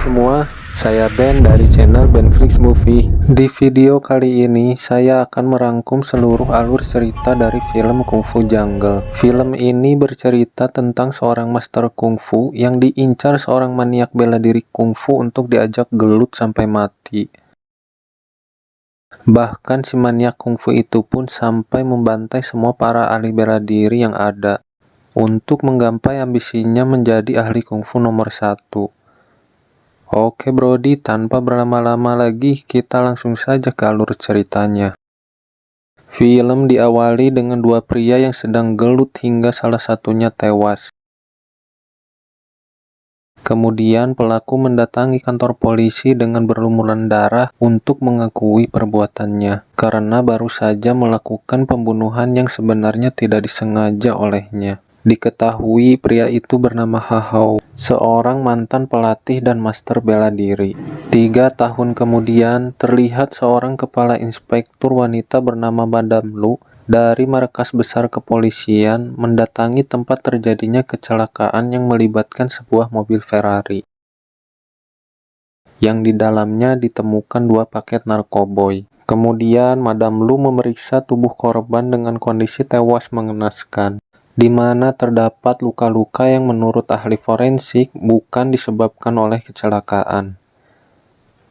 semua, saya Ben dari channel Benflix Movie. Di video kali ini, saya akan merangkum seluruh alur cerita dari film Kung Fu Jungle. Film ini bercerita tentang seorang master kungfu yang diincar seorang maniak bela diri kungfu untuk diajak gelut sampai mati. Bahkan si maniak kungfu itu pun sampai membantai semua para ahli bela diri yang ada untuk menggapai ambisinya menjadi ahli kungfu nomor 1. Oke Brody, tanpa berlama-lama lagi, kita langsung saja ke alur ceritanya. Film diawali dengan dua pria yang sedang gelut hingga salah satunya tewas. Kemudian pelaku mendatangi kantor polisi dengan berlumuran darah untuk mengakui perbuatannya, karena baru saja melakukan pembunuhan yang sebenarnya tidak disengaja olehnya. Diketahui pria itu bernama Hahao, seorang mantan pelatih dan master bela diri. 3 tahun kemudian, terlihat seorang kepala inspektur wanita bernama Madame Lu dari markas besar kepolisian mendatangi tempat terjadinya kecelakaan yang melibatkan sebuah mobil Ferrari, yang di dalamnya ditemukan 2 paket narkoboy. Kemudian, Madame Lu memeriksa tubuh korban dengan kondisi tewas mengenaskan, di mana terdapat luka-luka yang menurut ahli forensik bukan disebabkan oleh kecelakaan,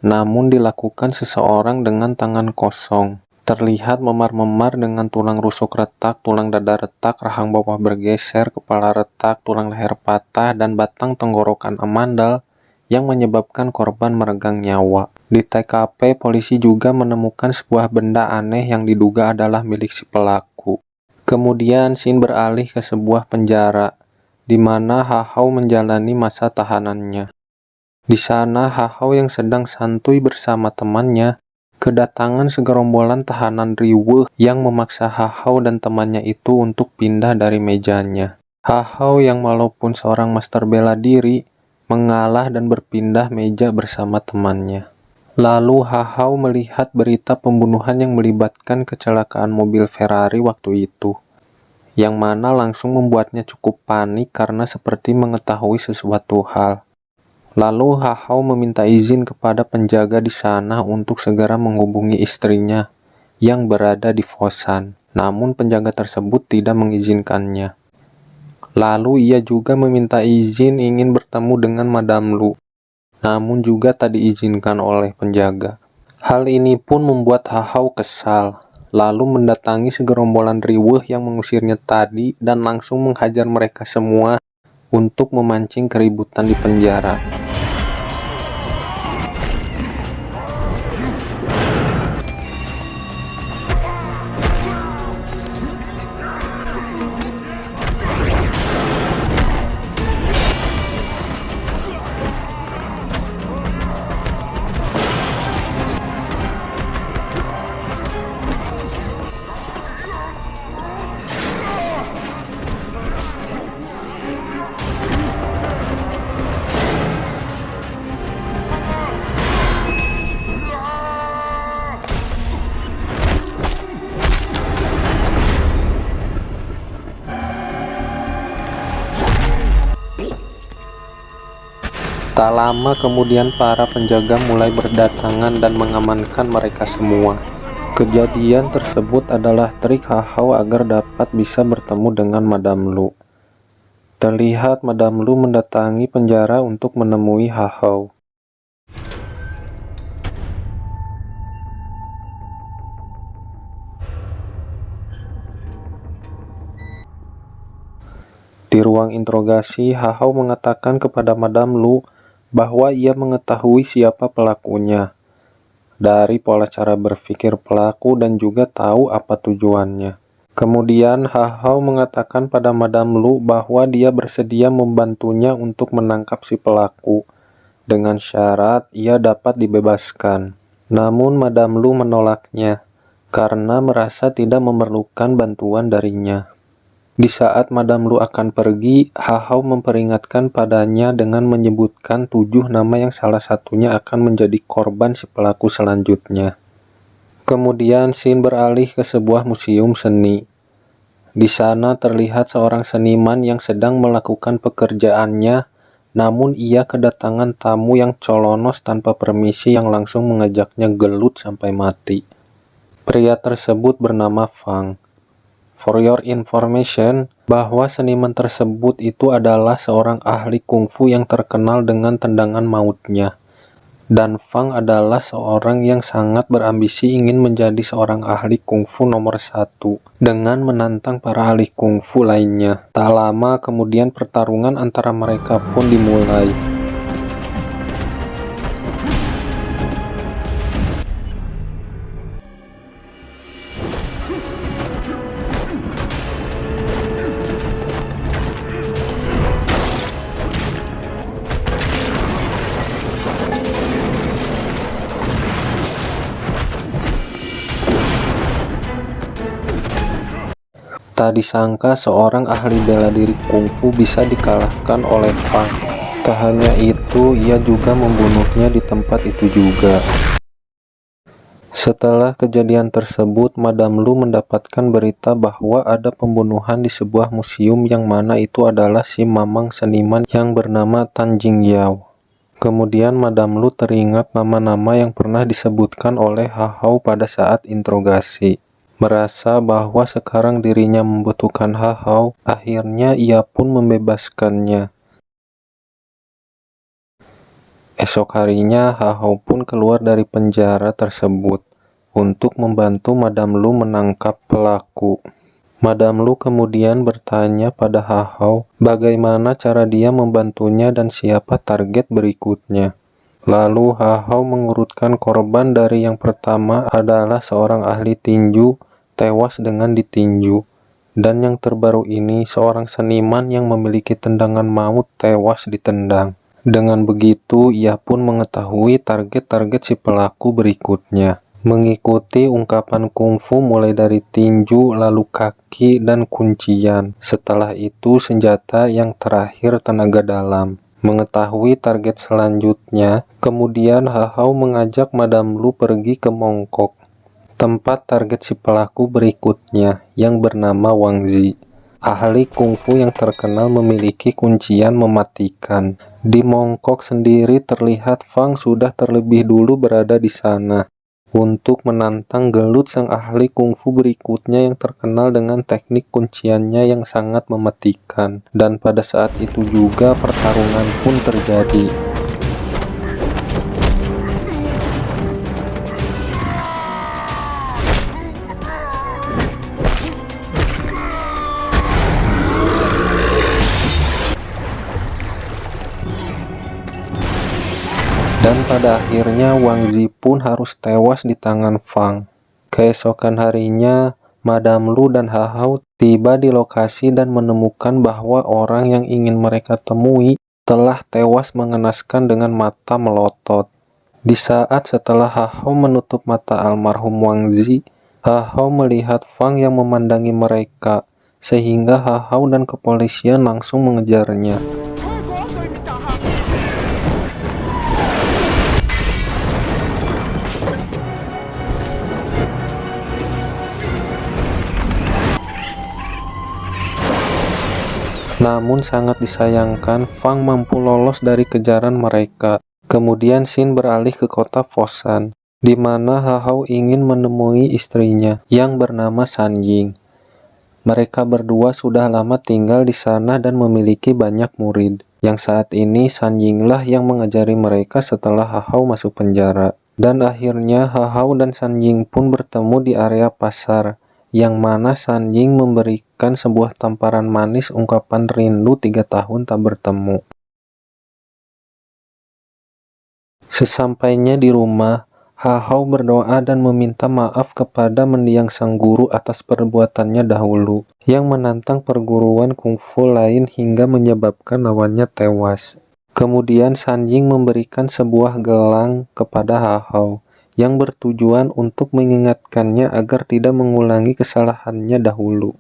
namun dilakukan seseorang dengan tangan kosong. Terlihat memar-memar dengan tulang rusuk retak, tulang dada retak, rahang bawah bergeser, kepala retak, tulang leher patah, dan batang tenggorokan amandal yang menyebabkan korban meregang nyawa. Di TKP, polisi juga menemukan sebuah benda aneh yang diduga adalah milik si pelaku. Kemudian scene beralih ke sebuah penjara, di mana Hahao menjalani masa tahanannya. Di sana, Hahao yang sedang santuy bersama temannya, kedatangan segerombolan tahanan riweuh yang memaksa Hahao dan temannya itu untuk pindah dari mejanya. Hahao yang walaupun seorang master bela diri, mengalah dan berpindah meja bersama temannya. Lalu Hahao melihat berita pembunuhan yang melibatkan kecelakaan mobil Ferrari waktu itu, yang mana langsung membuatnya cukup panik karena seperti mengetahui sesuatu hal. Lalu Hahao meminta izin kepada penjaga di sana untuk segera menghubungi istrinya yang berada di Foshan. Namun penjaga tersebut tidak mengizinkannya. Lalu ia juga meminta izin ingin bertemu dengan Madame Lu, namun juga tak diizinkan oleh penjaga. Hal ini pun membuat Hahao kesal, lalu mendatangi segerombolan riweuh yang mengusirnya tadi dan langsung menghajar mereka semua untuk memancing keributan di penjara. Tak lama kemudian para penjaga mulai berdatangan dan mengamankan mereka semua. Kejadian tersebut adalah trik Hahao agar dapat bisa bertemu dengan Madame Lu. Terlihat Madame Lu mendatangi penjara untuk menemui Hahao. Di ruang interogasi, Hahao mengatakan kepada Madame Lu bahwa ia mengetahui siapa pelakunya dari pola cara berpikir pelaku dan juga tahu apa tujuannya. Kemudian Hahao mengatakan pada Madame Lu bahwa dia bersedia membantunya untuk menangkap si pelaku dengan syarat ia dapat dibebaskan. Namun Madame Lu menolaknya karena merasa tidak memerlukan bantuan darinya. Di saat Madame Lu akan pergi, Hahao memperingatkan padanya dengan menyebutkan 7 nama yang salah satunya akan menjadi korban si pelaku selanjutnya. Kemudian scene beralih ke sebuah museum seni. Di sana terlihat seorang seniman yang sedang melakukan pekerjaannya namun ia kedatangan tamu yang colonos tanpa permisi yang langsung mengajaknya gelut sampai mati. Pria tersebut bernama Fang. For your information, bahwa seniman tersebut itu adalah seorang ahli kungfu yang terkenal dengan tendangan mautnya. Dan Fang adalah seorang yang sangat berambisi ingin menjadi seorang ahli kungfu nomor 1 dengan menantang para ahli kungfu lainnya. Tak lama kemudian pertarungan antara mereka pun dimulai. Tak disangka seorang ahli bela diri kungfu bisa dikalahkan oleh Fang. Tak hanya itu, ia juga membunuhnya di tempat itu juga. Setelah kejadian tersebut, Madame Lu mendapatkan berita bahwa ada pembunuhan di sebuah museum yang mana itu adalah si mamang seniman yang bernama Tan Jingyao. Kemudian Madame Lu teringat nama-nama yang pernah disebutkan oleh Ha Hao pada saat interogasi. Merasa bahwa sekarang dirinya membutuhkan Ha Hao, akhirnya ia pun membebaskannya. Esok harinya Ha Hao pun keluar dari penjara tersebut untuk membantu Madame Lu menangkap pelaku. Madame Lu kemudian bertanya pada Ha Hao bagaimana cara dia membantunya dan siapa target berikutnya. Lalu Ha Hao mengurutkan korban dari yang pertama adalah seorang ahli tinju tewas dengan ditinju, dan yang terbaru ini seorang seniman yang memiliki tendangan maut tewas ditendang. Dengan begitu ia pun mengetahui target-target si pelaku berikutnya. Mengikuti ungkapan kungfu mulai dari tinju, lalu kaki, dan kuncian. Setelah itu senjata, yang terakhir tenaga dalam. Mengetahui target selanjutnya, kemudian Ha Hao mengajak Madame Lu pergi ke Mongkok, tempat target si pelaku berikutnya yang bernama Wang Zi, ahli kungfu yang terkenal memiliki kuncian mematikan. Di Mongkok sendiri terlihat Fang sudah terlebih dulu berada di sana untuk menantang gelut sang ahli kungfu berikutnya yang terkenal dengan teknik kunciannya yang sangat mematikan. Dan pada saat itu juga pertarungan pun terjadi. Dan pada akhirnya Wang Zi pun harus tewas di tangan Fang. Keesokan harinya, Madame Lu dan Ha Hao tiba di lokasi dan menemukan bahwa orang yang ingin mereka temui telah tewas mengenaskan dengan mata melotot. Di saat setelah Ha Hao menutup mata almarhum Wang Zi, Ha Hao melihat Fang yang memandangi mereka, sehingga Ha Hao dan kepolisian langsung mengejarnya. Namun sangat disayangkan, Fang mampu lolos dari kejaran mereka. Kemudian Xin beralih ke kota Foshan, di mana Ha Hao ingin menemui istrinya yang bernama San Ying. Mereka berdua sudah lama tinggal di sana dan memiliki banyak murid. Yang saat ini San Ying lah yang mengajari mereka setelah Ha Hao masuk penjara. Dan akhirnya Ha Hao dan San Ying pun bertemu di area pasar, yang mana San Ying memberikan sebuah tamparan manis ungkapan rindu 3 tahun tak bertemu. Sesampainya di rumah, Ha Hao berdoa dan meminta maaf kepada mendiang sang guru atas perbuatannya dahulu, yang menantang perguruan kungfu lain hingga menyebabkan lawannya tewas. Kemudian San Ying memberikan sebuah gelang kepada Ha Hao, yang bertujuan untuk mengingatkannya agar tidak mengulangi kesalahannya dahulu.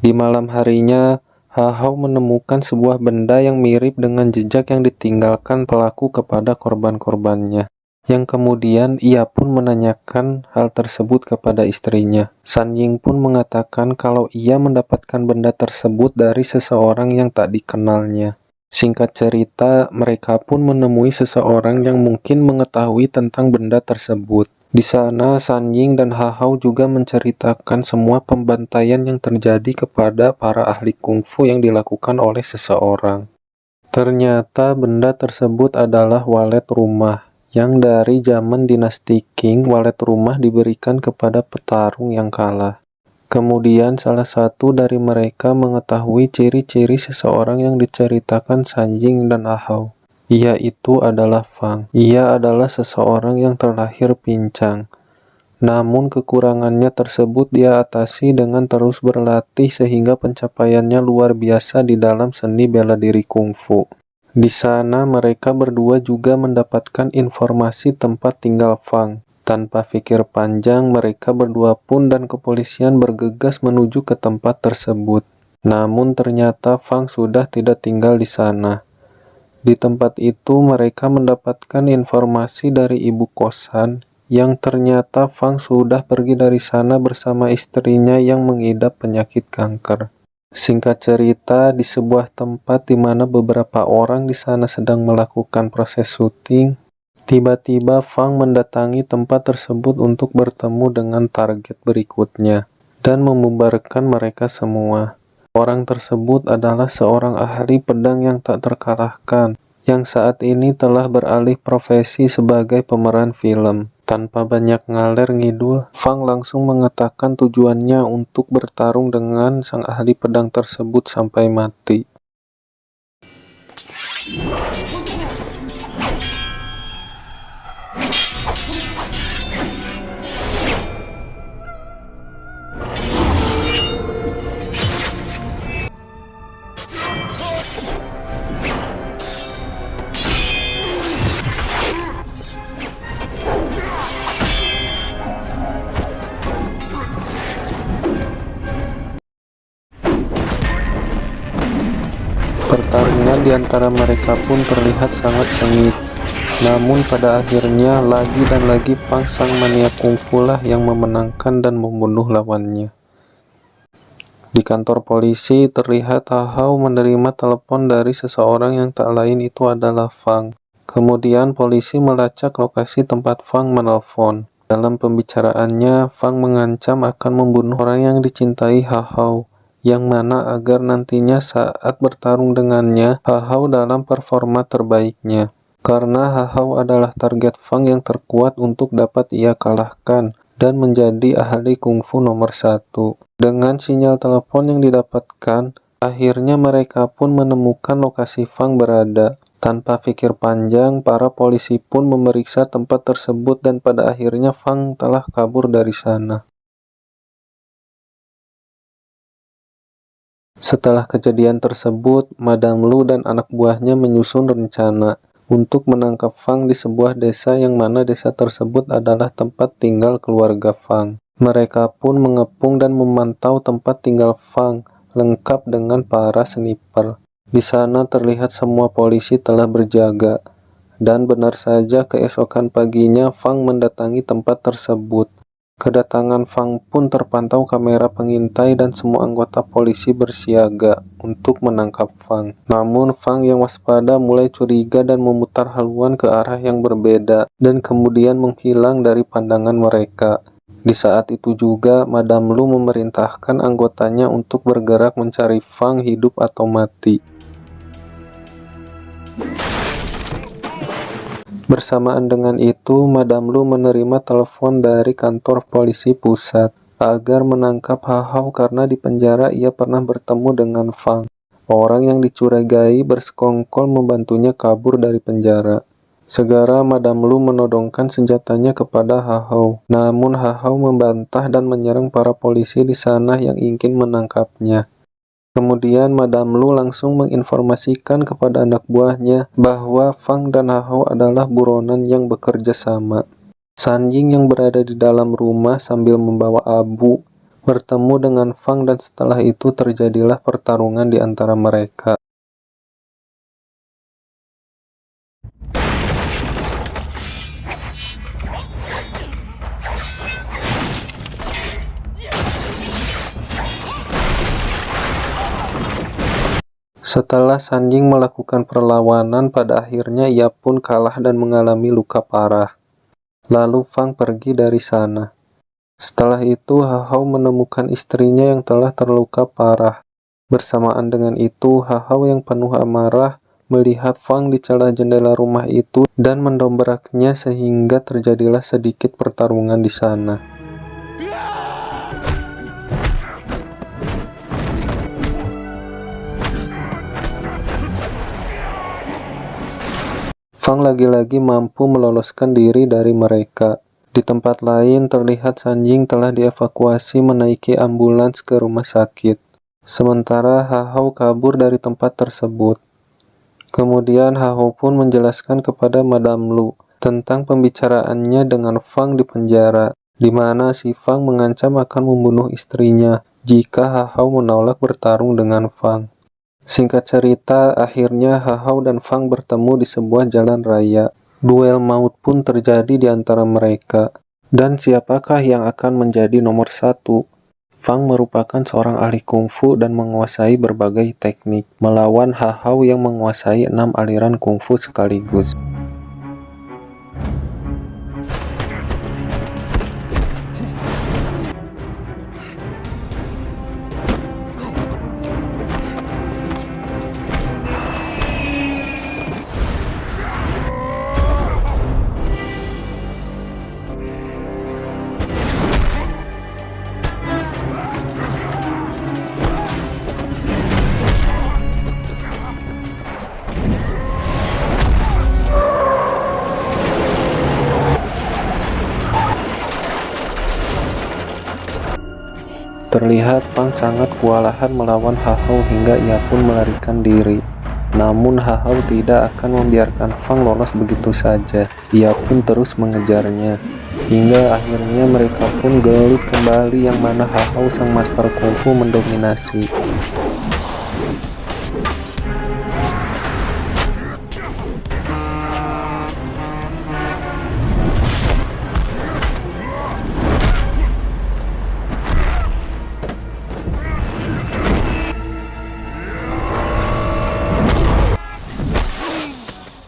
Di malam harinya, Ha Hao menemukan sebuah benda yang mirip dengan jejak yang ditinggalkan pelaku kepada korban-korbannya, yang kemudian ia pun menanyakan hal tersebut kepada istrinya. San Ying pun mengatakan kalau ia mendapatkan benda tersebut dari seseorang yang tak dikenalnya. Singkat cerita, mereka pun menemui seseorang yang mungkin mengetahui tentang benda tersebut. Di sana, Sanjing dan Hahao juga menceritakan semua pembantaian yang terjadi kepada para ahli kungfu yang dilakukan oleh seseorang. Ternyata benda tersebut adalah walet rumah, yang dari zaman dinasti Qing, walet rumah diberikan kepada petarung yang kalah. Kemudian salah satu dari mereka mengetahui ciri-ciri seseorang yang diceritakan Sanjing dan Ahau. Ia itu adalah Fang. Ia adalah seseorang yang terlahir pincang. Namun kekurangannya tersebut dia atasi dengan terus berlatih sehingga pencapaiannya luar biasa di dalam seni bela diri kungfu. Di sana mereka berdua juga mendapatkan informasi tempat tinggal Fang. Tanpa pikir panjang, mereka berdua pun dan kepolisian bergegas menuju ke tempat tersebut. Namun ternyata Fang sudah tidak tinggal di sana. Di tempat itu mereka mendapatkan informasi dari ibu kosan yang ternyata Fang sudah pergi dari sana bersama istrinya yang mengidap penyakit kanker. Singkat cerita, di sebuah tempat di mana beberapa orang di sana sedang melakukan proses syuting, tiba-tiba Fang mendatangi tempat tersebut untuk bertemu dengan target berikutnya dan membubarkan mereka semua. Orang tersebut adalah seorang ahli pedang yang tak terkalahkan, yang saat ini telah beralih profesi sebagai pemeran film. Tanpa banyak ngaler ngidul, Fang langsung mengatakan tujuannya untuk bertarung dengan sang ahli pedang tersebut sampai mati. Pertarungan di antara mereka pun terlihat sangat sengit. Namun pada akhirnya lagi dan lagi Fang sang maniak kungfu lah yang memenangkan dan membunuh lawannya. Di kantor polisi terlihat Hahao menerima telepon dari seseorang yang tak lain itu adalah Fang. Kemudian polisi melacak lokasi tempat Fang menelpon. Dalam pembicaraannya, Fang mengancam akan membunuh orang yang dicintai Hahao, yang mana agar nantinya saat bertarung dengannya, Hahao dalam performa terbaiknya. Karena Hahao adalah target Fang yang terkuat untuk dapat ia kalahkan dan menjadi ahli kungfu nomor 1. Dengan sinyal telepon yang didapatkan, akhirnya mereka pun menemukan lokasi Fang berada. Tanpa pikir panjang, para polisi pun memeriksa tempat tersebut dan pada akhirnya Fang telah kabur dari sana. Setelah kejadian tersebut, Madame Lu dan anak buahnya menyusun rencana untuk menangkap Fang di sebuah desa yang mana desa tersebut adalah tempat tinggal keluarga Fang. Mereka pun mengepung dan memantau tempat tinggal Fang, lengkap dengan para sniper. Di sana terlihat semua polisi telah berjaga, dan benar saja keesokan paginya Fang mendatangi tempat tersebut. Kedatangan Fang pun terpantau kamera pengintai dan semua anggota polisi bersiaga untuk menangkap Fang. Namun Fang yang waspada mulai curiga dan memutar haluan ke arah yang berbeda dan kemudian menghilang dari pandangan mereka. Di saat itu juga Madame Lu memerintahkan anggotanya untuk bergerak mencari Fang hidup atau mati. Bersamaan dengan itu, Madame Lu menerima telepon dari kantor polisi pusat agar menangkap Hahao karena di penjara ia pernah bertemu dengan Fang. Orang yang dicurigai bersekongkol membantunya kabur dari penjara. Segera Madame Lu menodongkan senjatanya kepada Hahao. Namun Hahao membantah dan menyerang para polisi di sana yang ingin menangkapnya. Kemudian Madame Lu langsung menginformasikan kepada anak buahnya bahwa Fang dan Hahao adalah buronan yang bekerja sama. Sanjing yang berada di dalam rumah sambil membawa abu bertemu dengan Fang dan setelah itu terjadilah pertarungan di antara mereka. Setelah Sanjing melakukan perlawanan, pada akhirnya ia pun kalah dan mengalami luka parah. Lalu Fang pergi dari sana. Setelah itu, Hao menemukan istrinya yang telah terluka parah. Bersamaan dengan itu, Hao yang penuh amarah melihat Fang di celah jendela rumah itu dan mendobraknya sehingga terjadilah sedikit pertarungan di sana. Fang lagi-lagi mampu meloloskan diri dari mereka. Di tempat lain terlihat Sanjing telah dievakuasi menaiki ambulans ke rumah sakit. Sementara Hao kabur dari tempat tersebut. Kemudian Hao pun menjelaskan kepada Madame Lu tentang pembicaraannya dengan Fang di penjara, di mana si Fang mengancam akan membunuh istrinya jika Hao menolak bertarung dengan Fang. Singkat cerita, akhirnya Hao dan Fang bertemu di sebuah jalan raya. Duel maut pun terjadi di antara mereka. Dan siapakah yang akan menjadi nomor satu? Fang merupakan seorang ahli kungfu dan menguasai berbagai teknik, melawan Hao yang menguasai 6 aliran kungfu sekaligus. Terlihat Fang sangat kewalahan melawan Hao hingga ia pun melarikan diri. Namun Hao tidak akan membiarkan Fang lolos begitu saja. Ia pun terus mengejarnya. Hingga akhirnya mereka pun gelut kembali yang mana Hao sang master kungfu mendominasi.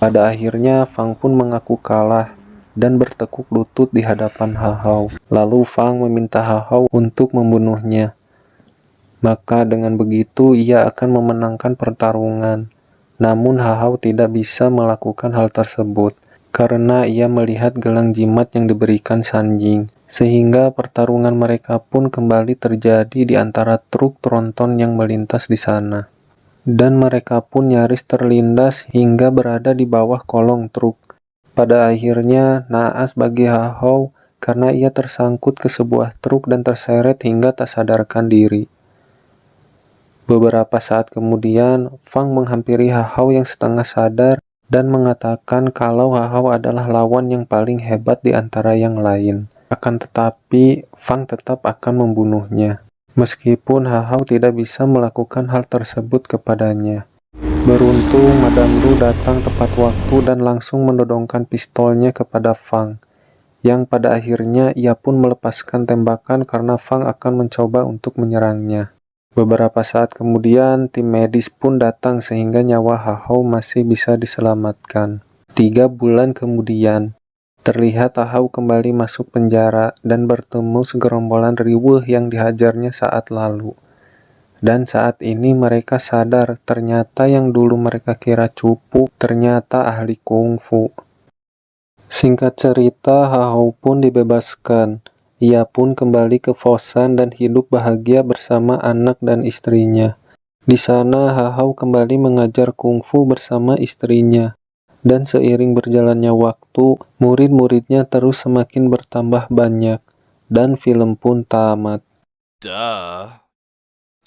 Pada akhirnya, Fang pun mengaku kalah dan bertekuk lutut di hadapan Hao. Lalu Fang meminta Hao untuk membunuhnya. Maka dengan begitu ia akan memenangkan pertarungan. Namun Hao tidak bisa melakukan hal tersebut karena ia melihat gelang jimat yang diberikan Sanjing. Sehingga pertarungan mereka pun kembali terjadi di antara truk tronton yang melintas di sana. Dan mereka pun nyaris terlindas hingga berada di bawah kolong truk. Pada akhirnya, naas bagi Hao karena ia tersangkut ke sebuah truk dan terseret hingga tak sadarkan diri. Beberapa saat kemudian, Fang menghampiri Hao yang setengah sadar dan mengatakan kalau Hao adalah lawan yang paling hebat di antara yang lain. Akan tetapi, Fang tetap akan membunuhnya. Meskipun Hao tidak bisa melakukan hal tersebut kepadanya. Beruntung, Madame Lu datang tepat waktu dan langsung menodongkan pistolnya kepada Fang, yang pada akhirnya ia pun melepaskan tembakan karena Fang akan mencoba untuk menyerangnya. Beberapa saat kemudian, tim medis pun datang sehingga nyawa Hao masih bisa diselamatkan. 3 bulan kemudian, terlihat Hao kembali masuk penjara dan bertemu segerombolan riweuh yang dihajarnya saat lalu. Dan saat ini mereka sadar ternyata yang dulu mereka kira cupu ternyata ahli kungfu. Singkat cerita, Hao pun dibebaskan. Ia pun kembali ke Foshan dan hidup bahagia bersama anak dan istrinya. Di sana Hao kembali mengajar kungfu bersama istrinya. Dan seiring berjalannya waktu, murid-muridnya terus semakin bertambah banyak, dan film pun tamat.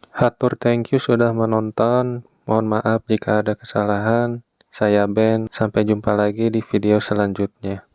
Hatur thank you sudah menonton, mohon maaf jika ada kesalahan. Saya Ben, sampai jumpa lagi di video selanjutnya.